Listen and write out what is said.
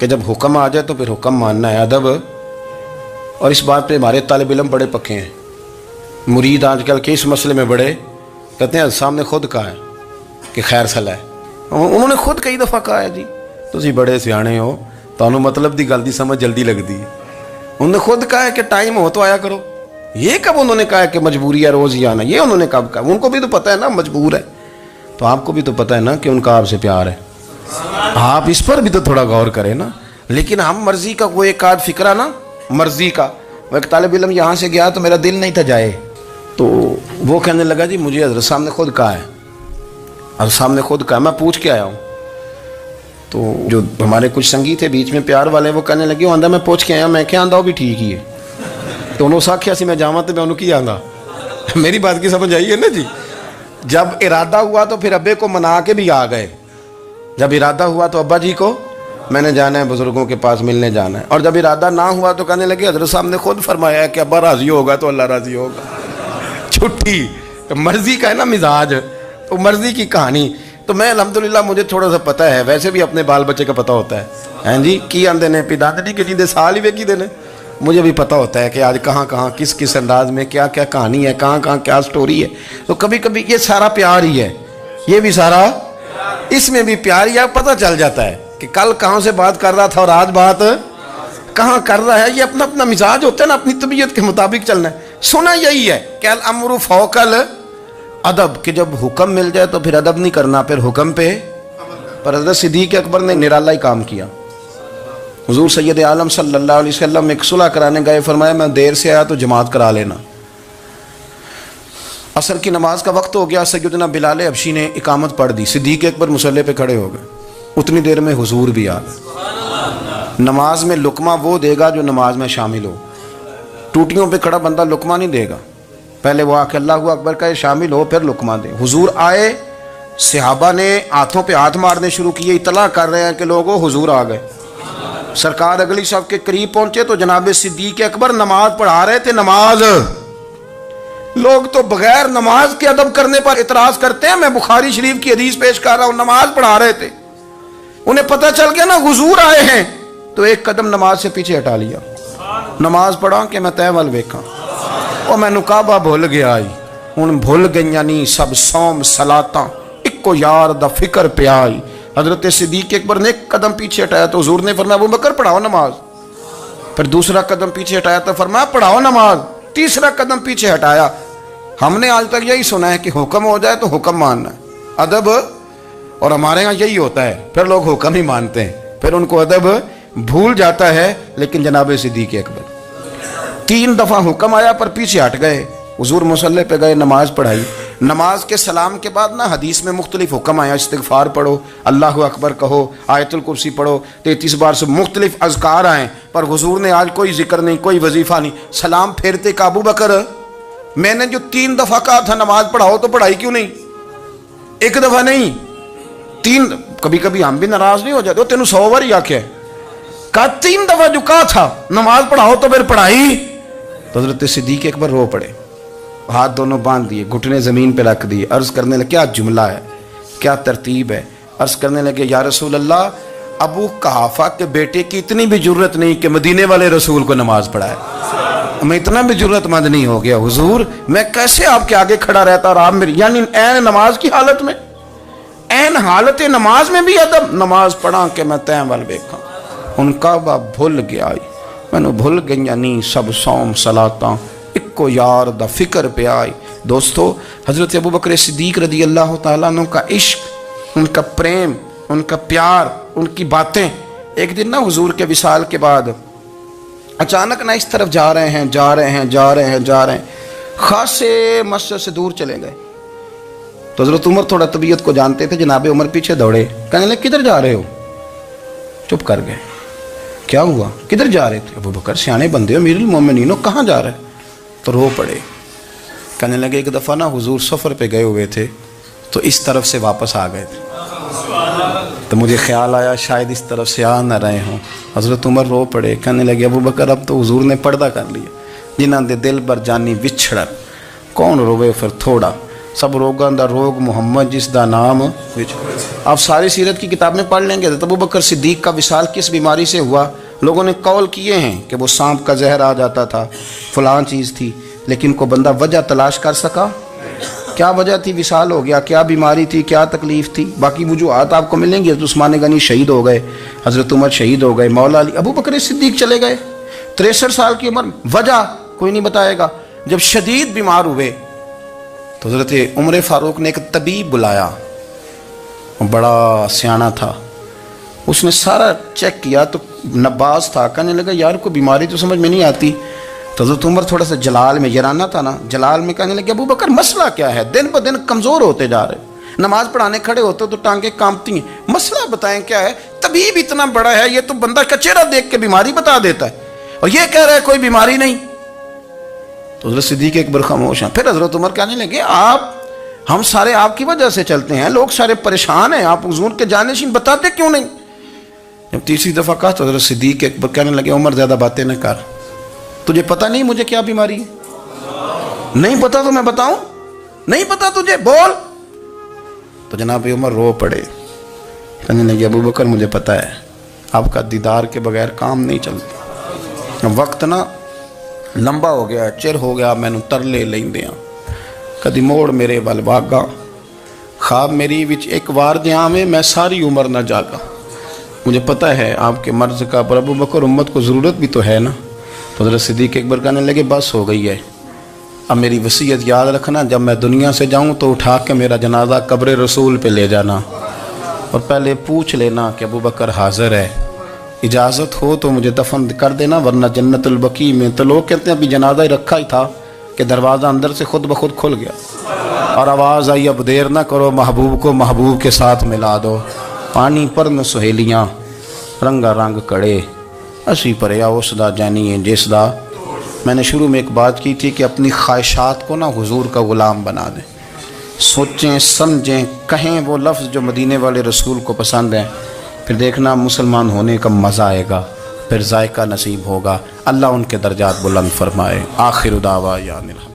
کہ جب حکم آ جائے تو پھر حکم ماننا ہے، ادب. اور اس بات پہ ہمارے طالب علم بڑے پکے ہیں. مرید آج کل کے اس مسئلے میں بڑے کہتے ہیں صاحب نے خود کہا ہے کہ خیر صلاح ہے. انہوں نے خود کئی دفعہ کہا ہے جی تسی بڑے سیانے ہو، تانوں مطلب دی گل دی سمجھ جلدی لگتی ہے. انہوں نے خود کہا ہے کہ ٹائم ہو تو آیا کرو. یہ کب انہوں نے کہا ہے کہ مجبوری ہے روز ہی آنا؟ یہ انہوں نے کب کہا؟ ان کو بھی تو پتہ ہے نا مجبور ہے. تو آپ کو بھی تو پتہ ہے نا کہ ان کا آپ سے پیار ہے. آپ اس پر بھی تو تھوڑا غور کریں نا. لیکن ہم مرضی کا وہ ایک آدھ فکرہ نا، مرضی کا. وہ ایک طالب علم یہاں سے گیا تو میرا دل نہیں تھا جائے، تو وہ کہنے لگا جی مجھے حضرت صاحب نے خود کہا ہے، حضرت صاحب نے خود کہا. میں پوچھ کے آیا ہوں. تو جو ہمارے کچھ سنگی تھے بیچ میں پیار والے، وہ کہنے لگے آندہ میں پوچھ کے آیا. میں کیا آندہ وہ بھی ٹھیک ہی ہے. تو انہوں سے آخیا سی میں جاواں تو میں انہوں کی آندہ. میری بات کی سمجھ آئی ہے نا جی. جب ارادہ ہوا تو پھر ابے کو منا کے بھی آ گئے. جب ارادہ ہوا تو ابا جی کو میں نے جانا ہے، بزرگوں کے پاس ملنے جانا ہے. اور جب ارادہ نہ ہوا تو کہنے لگے حضرت صاحب نے خود فرمایا ہے کہ ابا راضی ہوگا تو اللہ راضی ہوگا. چھٹی مرضی کا ہے نا مزاج، تو مرضی کی کہانی. تو میں الحمدللہ مجھے تھوڑا سا پتہ ہے، ویسے بھی اپنے بال بچے کا پتہ ہوتا ہے. ہیں جی کی آندے نے پیداند نہیں کہ جی دے سال ہی ویکھی دے نے. مجھے بھی پتہ ہوتا ہے کہ آج کہاں کہاں کس کس انداز میں کیا کیا کہانی ہے، کہاں کہاں کیا سٹوری ہے. تو کبھی کبھی یہ سارا پیار ہی ہے، یہ بھی سارا اس میں بھی پیار ہی ہے. پتہ چل جاتا ہے کہ کل کہاں سے بات کر رہا تھا اور آج بات کہاں کر رہا ہے. یہ اپنا اپنا مزاج ہوتا ہے نا، اپنی طبیعت کے مطابق چلنا ہے. سنا یہی ہے کہ الامر فوق الادب، کہ جب حکم مل جائے تو پھر ادب نہیں کرنا، پھر حکم پہ. پر حضرت صدیق اکبر نے نرالا ہی کام کیا. حضور سید عالم صلی اللہ علیہ وسلم ایک صلح کرانے گئے، فرمایا میں دیر سے آیا تو جماعت کرا لینا. عصر کی نماز کا وقت ہو گیا، سیدنا بلال حبشی نے اقامت پڑھ دی. صدیق اکبر مصلی پہ کھڑے ہو گئے. اتنی دیر میں حضور بھی آ گئے. نماز میں لقمہ وہ دے گا جو نماز میں شامل ہو. ٹوٹیوں پہ کھڑا بندہ لقمہ نہیں دے گا، پہلے وہ آ کے اللہ اکبر کا شامل ہو پھر لقمہ دے. حضور آئے، صحابہ نے ہاتھوں پہ ہاتھ مارنے شروع کیے، اطلاع کر رہے ہیں کہ لوگوں حضور آ گئے. سرکار اگلی صف کے قریب پہنچے تو جناب صدیق اکبر نماز پڑھا رہے تھے. نماز لوگ تو بغیر نماز کے ادب کرنے پر اعتراض کرتے ہیں. میں بخاری شریف کی حدیث پیش کر رہا ہوں، نماز پڑھا رہے تھے. انہیں پتہ چل گیا نا حضور آئے ہیں، تو ایک قدم نماز سے پیچھے ہٹا لیا. نماز پڑھا کہ میں تیول ویکھاں، اور میں نکابہ بھول گیا آئی. ہن بھول گئیاں نہیں سب سوم صلاتاں، اکو یار دا فکر پہ آئی. حضرت صدیق اکبر نے ایک قدم پیچھے ہٹایا تو حضور نے فرمایا ابو بکر پڑھاؤ نماز. پھر دوسرا قدم پیچھے ہٹایا تو فرمایا پڑھاؤ نماز. تیسرا قدم پیچھے ہٹایا. ہم نے آج تک یہی سنا ہے کہ حکم ہو جائے تو حکم ماننا ہے، ادب. اور ہمارے ہاں یہی ہوتا ہے، پھر لوگ حکم ہی مانتے ہیں، پھر ان کو ادب بھول جاتا ہے. لیکن جناب صدیق اکبر 3 دفعہ حکم آیا پر پیچھے ہٹ گئے. حضور مصلی پہ گئے، نماز پڑھائی. نماز کے سلام کے بعد نا حدیث میں مختلف حکم آیا، استغفار پڑھو، اللہ اکبر کہو، آیت الکرسی پڑھو، 33 بار سے مختلف اذکار آئیں. پر حضور نے آج کوئی ذکر نہیں، کوئی وظیفہ نہیں. سلام پھیرتے کہ ابو بکر میں نے جو 3 دفعہ کہا تھا نماز پڑھاؤ تو پڑھائی کیوں نہیں؟ ایک دفعہ نہیں 3. کبھی کبھی ہم بھی ناراض نہیں ہو جاتے، تینوں 100 بار ہی آکھیا ہے، کہا 3 دفعہ جو کہا تھا نماز پڑھاؤ تو پھر پڑھائی. تو حضرت صدیق اکبر رو پڑے، ہاتھ دونوں باندھ دیے، گھٹنے زمین پہ رکھ دیے. عرض کرنے لگے کیا جملہ ہے، کیا ترتیب ہے. عرض کرنے لگے یا رسول اللہ، ابو قحافہ کے بیٹے کی اتنی بھی جرت نہیں کہ مدینے والے رسول کو نماز پڑھائے. میں اتنا بھی جرت مند نہیں ہو گیا حضور، میں کیسے آپ کے آگے کھڑا رہتا اور آپ میری، یعنی عین نماز کی حالت میں، عین حالت نماز میں بھی ادب. نماز پڑھا کہ میں تین وال ویکھاں. ان کا با بھول گیا، میں نے بھول گئیاں نہیں سب سوم صلاتاں، اکو یار دا فکر پہ آئی. دوستو حضرت ابو بکر صدیق رضی اللہ تعالیٰ عنہ کا عشق، ان کا پریم، ان کا پیار، ان کی باتیں. ایک دن نا حضور کے وصال کے بعد اچانک نہ اس طرف جا رہے ہیں، خاصے مسجد سے دور چلے گئے. تو حضرت عمر تھوڑا طبیعت کو جانتے تھے، جناب عمر پیچھے دوڑے، کہنے لگے کدھر جا رہے ہو؟ چپ کر گئے. کیا ہوا؟ کدھر جا رہے تھے؟ ابو بکر سیانے بندے ہو، امیر المومنین ہو، کہاں جا رہے؟ تو رو پڑے. کہنے لگے ایک دفعہ نا حضور سفر پہ گئے ہوئے تھے تو اس طرف سے واپس آ گئے تھے، تو مجھے خیال آیا شاید اس طرف سے آ نہ رہے ہوں. حضرت عمر رو پڑے. کہنے لگے ابو بکر اب تو حضور نے پردہ کر لیا، جنہاں دے دل بر جانی وچھڑن، کون روے پھر تھوڑا. سب روگاں دا روگ محمد جس دا نام. آپ ساری سیرت کی کتاب میں پڑھ لیں گے تو ابو بکر صدیق کا وصال کس بیماری سے ہوا. لوگوں نے قول کیے ہیں کہ وہ سانپ کا زہر آ جاتا تھا، فلاں چیز تھی، لیکن کو بندہ وجہ تلاش کر سکا؟ کیا وجہ تھی وصال ہو گیا؟ کیا بیماری تھی؟ کیا تکلیف تھی؟ باقی وجوہات آپ کو ملیں گی. حضرت عثمان غنی شہید ہو گئے، حضرت عمر شہید ہو گئے، مولا علی، ابو بکر صدیق چلے گئے 63 سال کی عمر. وجہ کوئی نہیں بتائے گا. جب شدید بیمار ہوئے تو حضرت عمر فاروق نے ایک طبیب بلایا، بڑا سیانا تھا. اس نے سارا چیک کیا تو نباز تھا. کہنے لگا یار کوئی بیماری تو سمجھ میں نہیں آتی. تو حضرت عمر تھوڑا سا جلال میں، یرانہ تھا نا، جلال میں کہنے لگے ابو بکر مسئلہ کیا ہے؟ دن بہ دن کمزور ہوتے جا رہے، نماز پڑھانے کھڑے ہوتے تو ٹانگیں کانپتی ہیں. مسئلہ بتائیں کیا ہے؟ طبیب اتنا بڑا ہے، یہ تو بندہ کا چہرہ دیکھ کے بیماری بتا دیتا ہے، اور یہ کہہ رہا ہے کوئی بیماری نہیں. تو حضرت صدیق اکبر خاموش ہیں. پھر حضرت عمر کہنے لگے ہم سارے آپ کی وجہ سے چلتے ہیں، لوگ سارے پریشان ہیں، آپ حضور کے جانشین بتاتے کیوں نہیں؟ جب تیسری دفعہ کہا تو حضرت صدیق اکبر کہنے لگے عمر زیادہ باتیں نہ کر، تجھے پتہ نہیں مجھے کیا بیماری ہے؟ نہیں پتہ تو میں بتاؤں؟ نہیں پتہ تجھے، بول. تو جناب عمر رو پڑے. کہنے لگے ابو بکر مجھے پتہ ہے، آپ کا دیدار کے بغیر کام نہیں چلتا. وقت نا لمبا ہو گیا، چر ہو گیا، میں نے ترلے لیندے ہاں. کدی موڑ میرے ول واگا، خواب میری وچ ایک وار دیاں میں میں ساری عمر نہ جاگا. مجھے پتہ ہے آپ کے مرض کا، پر ابو بکر امت کو ضرورت بھی تو ہے نا. تو حضرت صدیق اکبر کہنے لگے بس ہو گئی ہے، اب میری وصیت یاد رکھنا، جب میں دنیا سے جاؤں تو اٹھا کے میرا جنازہ قبر رسول پہ لے جانا، اور پہلے پوچھ لینا کہ ابو بکر حاضر ہے، اجازت ہو تو مجھے دفن کر دینا، ورنہ جنت البقیع میں. تو لوگ کہتے ہیں ابھی جنازہ ہی رکھا ہی تھا کہ دروازہ اندر سے خود بخود کھل گیا، اور آواز آئی اب دیر نہ کرو، محبوب کو محبوب کے ساتھ ملا دو. پانی پر نہ سہیلیاں رنگا رنگ کڑے، اسی پریا اس دا جانی ہے جس دا. میں نے شروع میں ایک بات کی تھی کہ اپنی خواہشات کو نا حضور کا غلام بنا دیں، سوچیں سمجھیں کہیں وہ لفظ جو مدینے والے رسول کو پسند ہیں، پھر دیکھنا مسلمان ہونے کا مزہ آئے گا، پھر ذائقہ نصیب ہوگا. اللہ ان کے درجات بلند فرمائے. آخر دعوانا